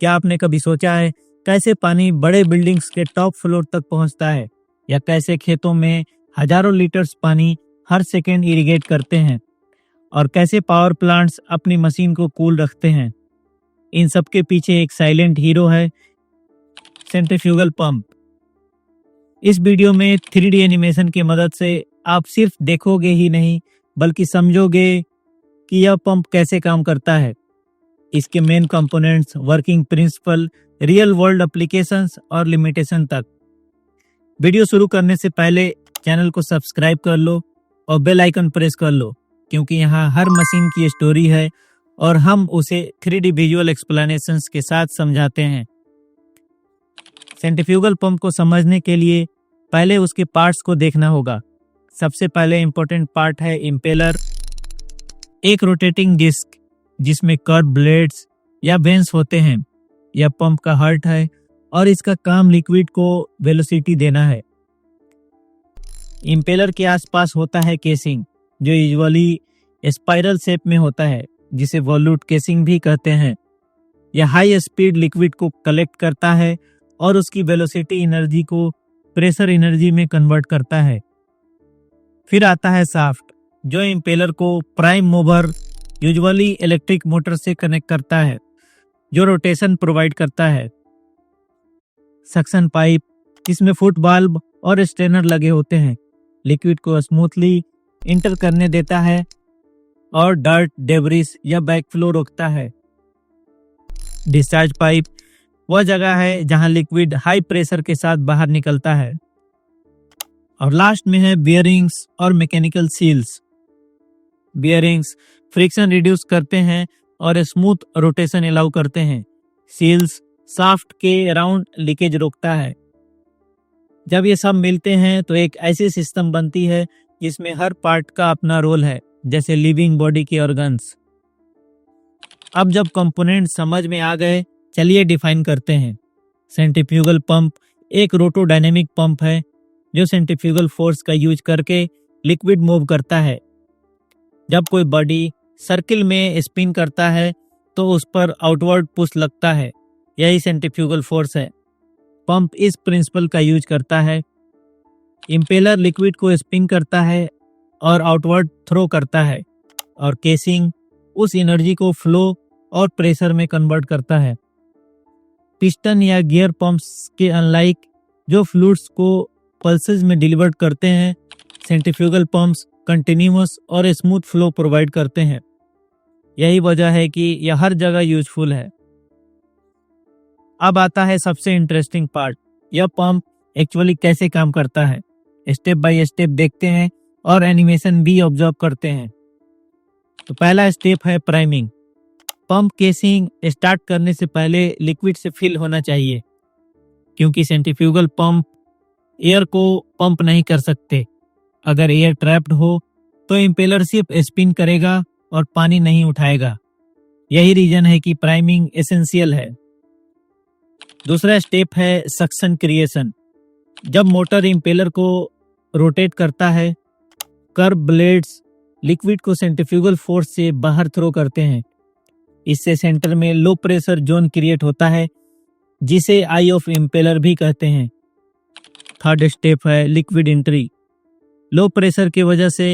क्या आपने कभी सोचा है कैसे पानी बड़े बिल्डिंग्स के टॉप फ्लोर तक पहुंचता है, या कैसे खेतों में हजारों लीटर्स पानी हर सेकेंड इरिगेट करते हैं, और कैसे पावर प्लांट्स अपनी मशीन को कूल रखते हैं। इन सब के पीछे एक साइलेंट हीरो है, सेंट्रीफ्यूगल पंप। इस वीडियो में 3D एनिमेशन की मदद से आप सिर्फ देखोगे ही नहीं बल्कि समझोगे कि यह पंप कैसे काम करता है, इसके main components, working principle, real world applications और लिमिटेशन तक। वीडियो शुरू करने से पहले चैनल को सब्सक्राइब कर लो और बेल आइकन प्रेस कर लो, क्योंकि यहाँ हर मशीन की स्टोरी है और हम उसे 3D विजुअल एक्सप्लेनेशंस के साथ समझाते हैं। सेंट्रीफ्यूगल पंप को समझने के लिए पहले उसके पार्ट्स को देखना होगा। सबसे पहले इम्पोर्टेंट पार्ट है इम्पेलर, एक रोटेटिंग डिस्क जिसमें कर्व ब्लेड्स या वेंस होते हैं। यह पंप का हार्ट है और इसका काम लिक्विड को वेलोसिटी देना है। इम्पेलर के आसपास होता है केसिंग, जो यूजुअली स्पाइरल शेप में होता है, जिसे वॉल्यूट केसिंग भी कहते हैं। यह हाई स्पीड लिक्विड को कलेक्ट करता है और उसकी वेलोसिटी एनर्जी को प्रेशर एनर्जी में कन्वर्ट करता है। फिर आता है शाफ्ट, जो इम्पेलर को prime mover usually electric motor से कनेक्ट करता है, जो रोटेशन प्रोवाइड करता है। सक्शन पाइप, इसमें फुट वाल्व और स्ट्रेनर लगे होते हैं, लिक्विड को स्मूथली इंटर करने देता है और डर्ट, डेब्रिस या बैकफ्लो रोकता है। डिस्चार्ज पाइप वह जगह है जहां लिक्विड हाई प्रेशर के साथ बाहर निकलता है। और लास्ट में है बियरिंग्स और mechanical seals. Bearings friction reduce करते हैं और स्मूथ रोटेशन अलाउ करते हैं। सील्स शाफ्ट के अराउंड लीकेज रोकता है। जब ये सब मिलते हैं तो एक ऐसी सिस्टम बनती है जिसमें हर पार्ट का अपना रोल है, जैसे लिविंग बॉडी के ऑर्गन्स। अब जब कंपोनेंट समझ में आ गए, चलिए डिफाइन करते हैं। सेंट्रीफ्यूगल पंप एक रोटोडायनेमिक पंप है जो सेंट्रीफ्यूगल फोर्स का यूज करके लिक्विड मूव करता है। जब कोई बॉडी सर्किल में स्पिन करता है तो उस पर आउटवर्ड पुश लगता है, यही सेंट्रीफ्यूगल फोर्स है। पंप इस प्रिंसिपल का यूज करता है। इम्पेलर लिक्विड को स्पिन करता है और आउटवर्ड थ्रो करता है, और केसिंग उस एनर्जी को फ्लो और प्रेशर में कन्वर्ट करता है। पिस्टन या गियर पंप्स के अनलाइक, जो फ्लूइड्स को पल्सेस में डिलीवर करते हैं, सेंट्रीफ्यूगल पंप्स कंटिन्यूअस और स्मूथ फ्लो प्रोवाइड करते हैं। यही वजह है कि यह हर जगह यूजफुल है। अब आता है सबसे इंटरेस्टिंग पार्ट, यह पंप एक्चुअली कैसे काम करता है। स्टेप बाय स्टेप देखते हैं और एनिमेशन भी ऑब्जर्व करते हैं। तो पहला स्टेप है प्राइमिंग। पंप केसिंग स्टार्ट करने से पहले लिक्विड से फिल होना चाहिए, क्योंकि सेंट्रीफ्यूगल पंप एयर को पंप नहीं कर सकते। अगर एयर ट्रैप्ड हो तो इम्पेलर सिर्फ स्पिन करेगा और पानी नहीं उठाएगा। यही रीजन है कि प्राइमिंग एसेंशियल है। दूसरा स्टेप है सक्शन क्रिएशन। जब मोटर इम्पेलर को रोटेट करता है, कर्व ब्लेड्स लिक्विड को सेंट्रीफ्यूगल फोर्स से बाहर थ्रो करते हैं। इससे सेंटर में लो प्रेशर जोन क्रिएट होता है, जिसे आई ऑफ इम्पेलर भी कहते हैं। थर्ड स्टेप है लिक्विड एंट्री। लो प्रेशर की वजह से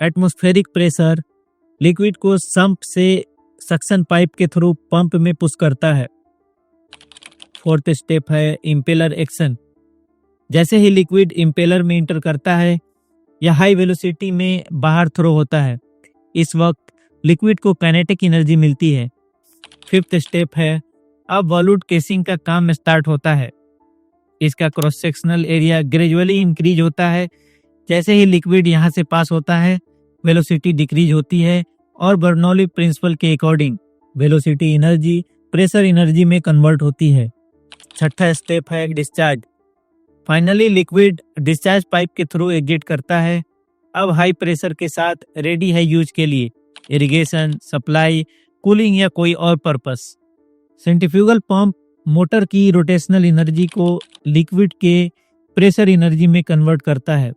एटमॉस्फेरिक प्रेशर लिक्विड को सम्प से सक्शन पाइप के थ्रू पंप में पुश करता है। फोर्थ स्टेप है इम्पेलर एक्शन। जैसे ही लिक्विड इम्पेलर में इंटर करता है, यह हाई वेलोसिटी में बाहर थ्रो होता है। इस वक्त लिक्विड को काइनेटिक एनर्जी मिलती है। फिफ्थ स्टेप है अब वॉल्यूट केसिंग का काम स्टार्ट होता है। इसका cross sectional area gradually increase होता है। जैसे ही लिक्विड यहाँ से पास होता है, वेलोसिटी डिक्रीज होती है और बर्नौली प्रिंसिपल के according velocity energy pressure energy में कन्वर्ट होती है। छठा स्टेप है discharge. Finally liquid discharge pipe के थ्रू एग्जिट करता है। अब हाई प्रेशर के साथ रेडी है यूज के लिए, इरिगेशन, सप्लाई, कूलिंग या कोई और पर्पस। सेंट्रीफ्यूगल पंप मोटर की रोटेशनल एनर्जी को लिक्विड के प्रेशर एनर्जी में कन्वर्ट करता है,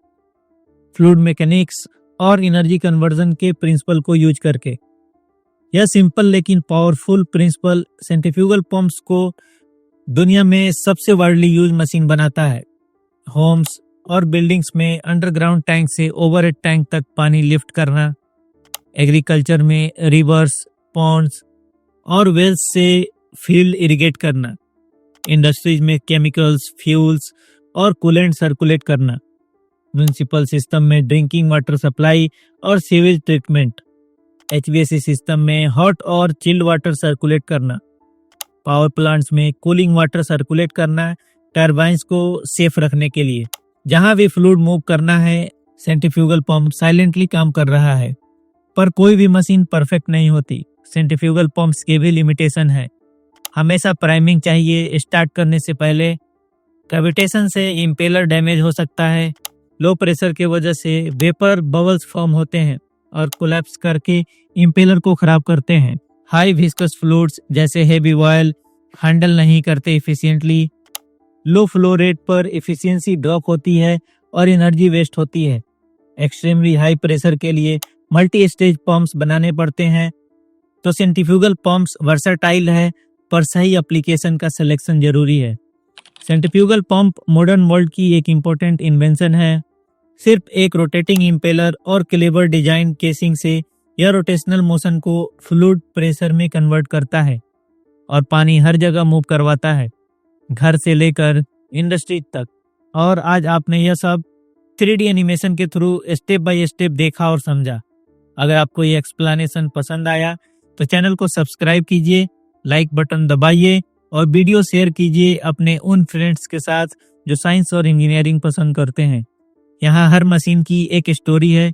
फ्लूइड मैकेनिक्स और एनर्जी कन्वर्जन के प्रिंसिपल को यूज करके। यह सिंपल लेकिन पावरफुल प्रिंसिपल सेंट्रीफ्यूगल पंप्स को दुनिया में सबसे वाइडली यूज मशीन बनाता है। होम्स और बिल्डिंग्स में अंडरग्राउंड टैंक से ओवरहेड टैंक तक पानी लिफ्ट करना, एग्रीकल्चर में रिवर्स, पॉन्ड्स और वेल्स से फील्ड इरिगेट करना, इंडस्ट्रीज में केमिकल्स, फ्यूल्स और कूलेंट सर्कुलेट करना, म्युनिसिपल सिस्टम में ड्रिंकिंग वाटर सप्लाई और सीवेज ट्रीटमेंट, एचवीएसी सिस्टम में हॉट और चिल्ड वाटर सर्कुलेट करना, पावर प्लांट्स में कूलिंग वाटर सर्कुलेट करना टरबाइंस को सेफ रखने के लिए। जहां भी फ्लूइड मूव करना है, सेंट्रीफ्यूगल पंप साइलेंटली काम कर रहा है। पर कोई भी मशीन परफेक्ट नहीं होती। सेंट्रीफ्यूगल पंप्स के भी लिमिटेशन है। हमेशा प्राइमिंग चाहिए स्टार्ट करने से पहले। कैविटेशन से इम्पेलर डैमेज हो सकता है। लो प्रेशर के वजह से वेपर बबल्स फॉर्म होते हैं और कोलैप्स करके इम्पेलर को खराब करते हैं। हाई विस्कस फ्लूइड्स जैसे हेवी ऑयल हैंडल नहीं करते इफिशिएंटली। लो फ्लो रेट पर एफिशिएंसी ड्रॉप होती है और एनर्जी वेस्ट होती है। एक्सट्रीमली हाई प्रेशर के लिए मल्टी स्टेज पंप्स बनाने पड़ते हैं। तो सेंट्रीफ्यूगल पंप्स वर्सटाइल है, पर सही एप्लीकेशन का सिलेक्शन जरूरी है। सेंट्रीफ्यूगल पंप मॉडर्न वर्ल्ड की एक इम्पोर्टेंट इन्वेंशन है। सिर्फ एक रोटेटिंग इम्पेलर और क्लेवर डिजाइन केसिंग से यह रोटेशनल मोशन को फ्लूइड प्रेशर में कन्वर्ट करता है और पानी हर जगह मूव करवाता है, घर से लेकर इंडस्ट्री तक। और आज आपने यह सब 3D एनिमेशन के थ्रू स्टेप बाय स्टेप देखा और समझा। अगर आपको ये एक्सप्लेनेशन पसंद आया तो चैनल को सब्सक्राइब कीजिए, लाइक बटन दबाइए और वीडियो शेयर कीजिए अपने उन फ्रेंड्स के साथ जो साइंस और इंजीनियरिंग पसंद करते हैं। यहाँ हर मशीन की एक स्टोरी है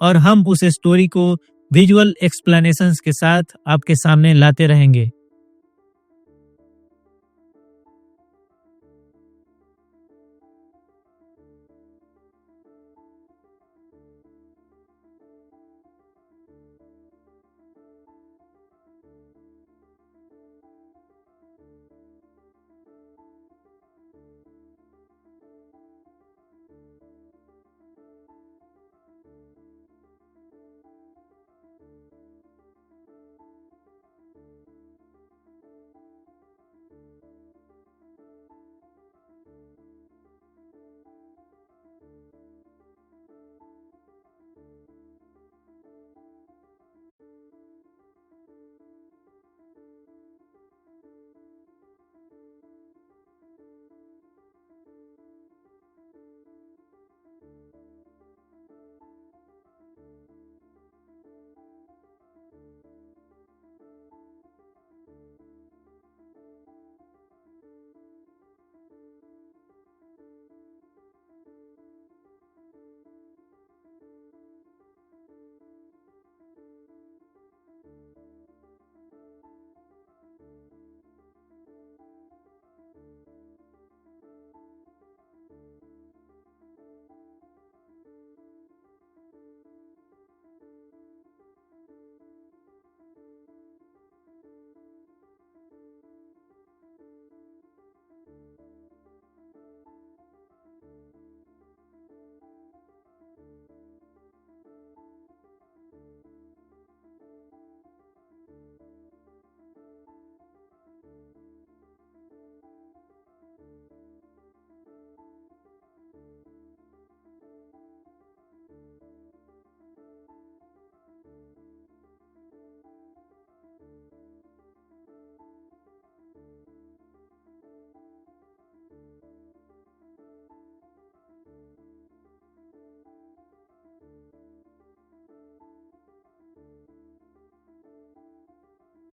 और हम उस स्टोरी को विजुअल एक्सप्लेनेशंस के साथ आपके सामने लाते रहेंगे।